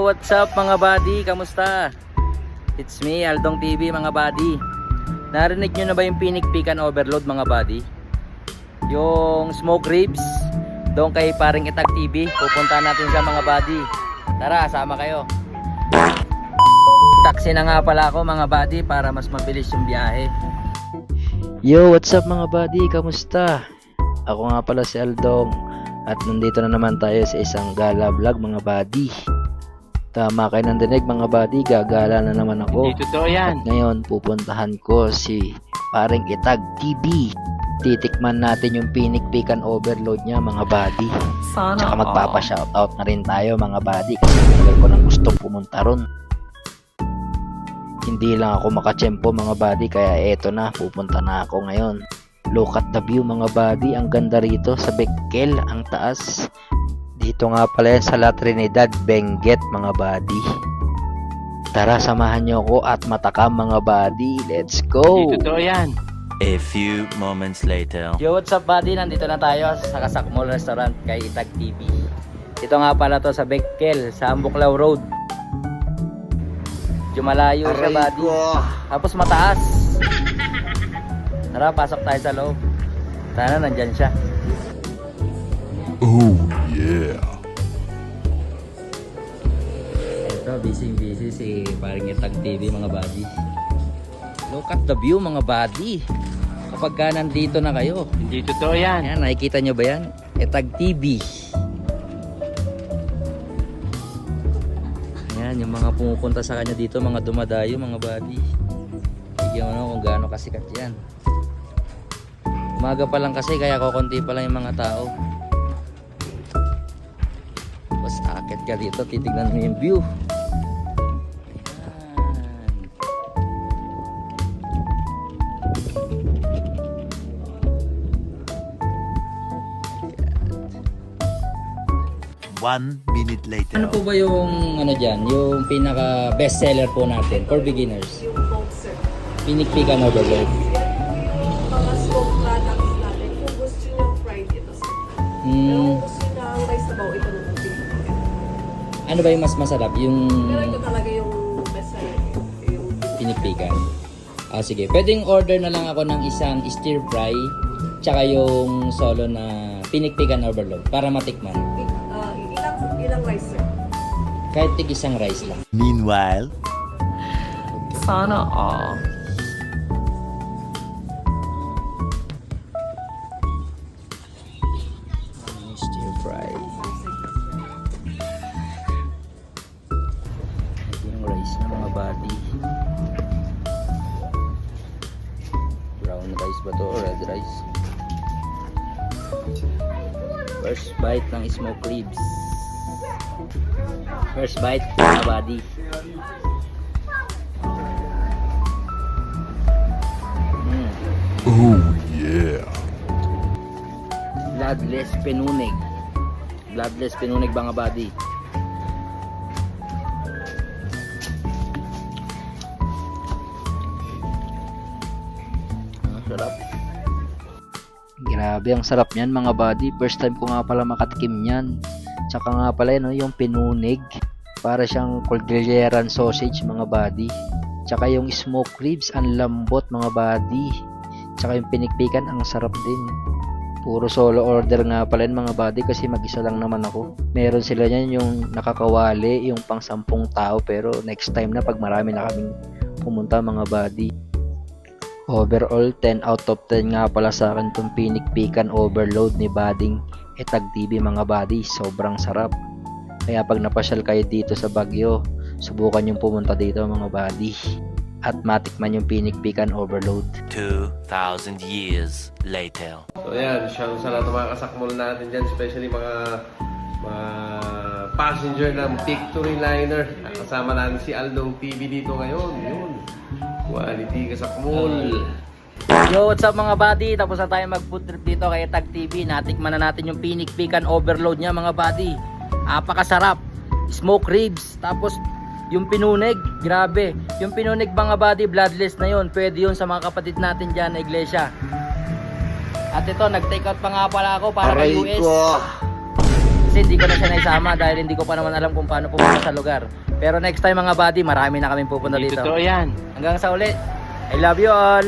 Yo, what's up mga buddy? Kamusta? It's me, Aldong TV mga buddy. Narinig nyo na ba yung pinikpikan overload mga buddy? Yung smoke ribs doon kay paring Itag TV. Pupunta natin sa mga buddy. Tara, sama kayo. Taxi na nga pala ako mga buddy para mas mabilis yung biyahe. Yo, what's up mga buddy? Kamusta? Ako nga pala si Aldong. At nandito na naman tayo sa isang gala vlog mga buddy. Tama kayo ng dinig mga buddy, gagala na naman ako. Hindi totoo yan. At ngayon pupuntahan ko si paring Itag TV. Titikman natin yung pinikpikan overload niya mga buddy. Tsaka magpapa-shoutout na rin tayo mga buddy kasi tagal ko nang gustong pumunta ron. Hindi lang ako makatsyempo mga buddy kaya eto na, pupunta na ako ngayon. Look at the view mga buddy, ang ganda rito sa Bekkel, ang taas. Dito nga pala yan sa La Trinidad, Benguet mga buddy. Tara, samahan nyo ako at matakam mga buddy. Let's go! Hindi totoo yan. A few moments later. Yo, what's up buddy? Nandito na tayo sa Kasakmol Restaurant kay Itag TV. Ito nga pala to sa Bekkel, sa Ambuklaw Road. Medyo malayo siya buddy. Tapos mataas. Tara, pasok tayo sa loob. Sana nandyan siya. Oh yeah. Ito, busy si paring Itag TV mga buddy. Look at the view mga buddy. Kapag ka nandito na kayo, Hindi totoo yan. ayan, nakikita nyo ba yan? Itag TV. Ayan, yung mga pumupunta sa kanya dito, mga dumadayo mga buddy. Bigyan mo naman kung gaano kasikat yan. Umaga pa lang kasi, kaya kukunti pa lang yung mga tao. Tapos akit ka dito, titignan mo yung view. One minute later. Ano po ba yung ano dyan, yung pinaka best seller po natin for beginners? Yung boxer. Pinikpikan overload. Mga smoke products natin. Kung gusto nyo fried, ito sir. Pero kung gusto nyo ang rice sabaw, ito naman pinipigyan. Ano ba yung mas masarap? Yung Pero ito talaga yung best seller. Yung pinikpikan. Sige. Pwedeng order na lang ako ng isang stir fry tsaka yung solo na pinikpikan overload para matikman. ilang rice sir. Kahit tig isang rice lang. Meanwhile. Sana all. Stir fry. Ito yung rice na mga buddy. Brown rice ba to o red rice? First bite ng smoke ribs. First bite mga buddy. Oh yeah. Bloodless penunig. Bloodless penunig mga buddy. Ang sarap. Grabe, ang sarap niyan mga buddy. First time ko nga pala makatikim niyan. Tsaka nga pala yun, yung penunig. Para siyang Cordilleran sausage mga buddy. Tsaka yung smoke ribs, ang lambot mga buddy. Tsaka yung pinikpikan, ang sarap din. Puro solo order nga pala yun mga buddy kasi mag-isa lang naman ako. Meron sila niyan yung nakakawali, yung pang 10 tao, pero next time na pag marami na kaming pumunta mga buddy. Overall 10 out of 10 nga pala sa akin itong pinikpikan overload ni Bading Itag TV mga buddy. Sobrang sarap. Kaya pag napasyal kayo dito sa Baguio, subukan yung pumunta dito mga buddy at matikman yung pinikpikan overload. 2,000 years later. So yan, shout sa lahat ng mga kasakmol natin dyan, especially mga passenger ng Victory Liner. Kasama natin si Aldong TV dito ngayon. Yun. Quality kasakmol. Yo, what's up mga buddy? Tapos na tayo mag-food trip dito kay Itag TV. Natikman na natin yung pinikpikan overload niya mga buddy. Apakasarap. Smoke ribs. Tapos yung pinunig, grabe. Yung pinunig mga buddy, bloodless na yun. Pwede yun sa mga kapatid natin dyan na iglesia. At ito, nag-take out pa nga pala ako para kay US. Kasi hindi ko na siya naisama dahil hindi ko pa naman alam kung paano pumunta sa lugar. Pero next time mga buddy, marami na kaming pupunta dito. Totoo yan. Hanggang sa uli. I love you all.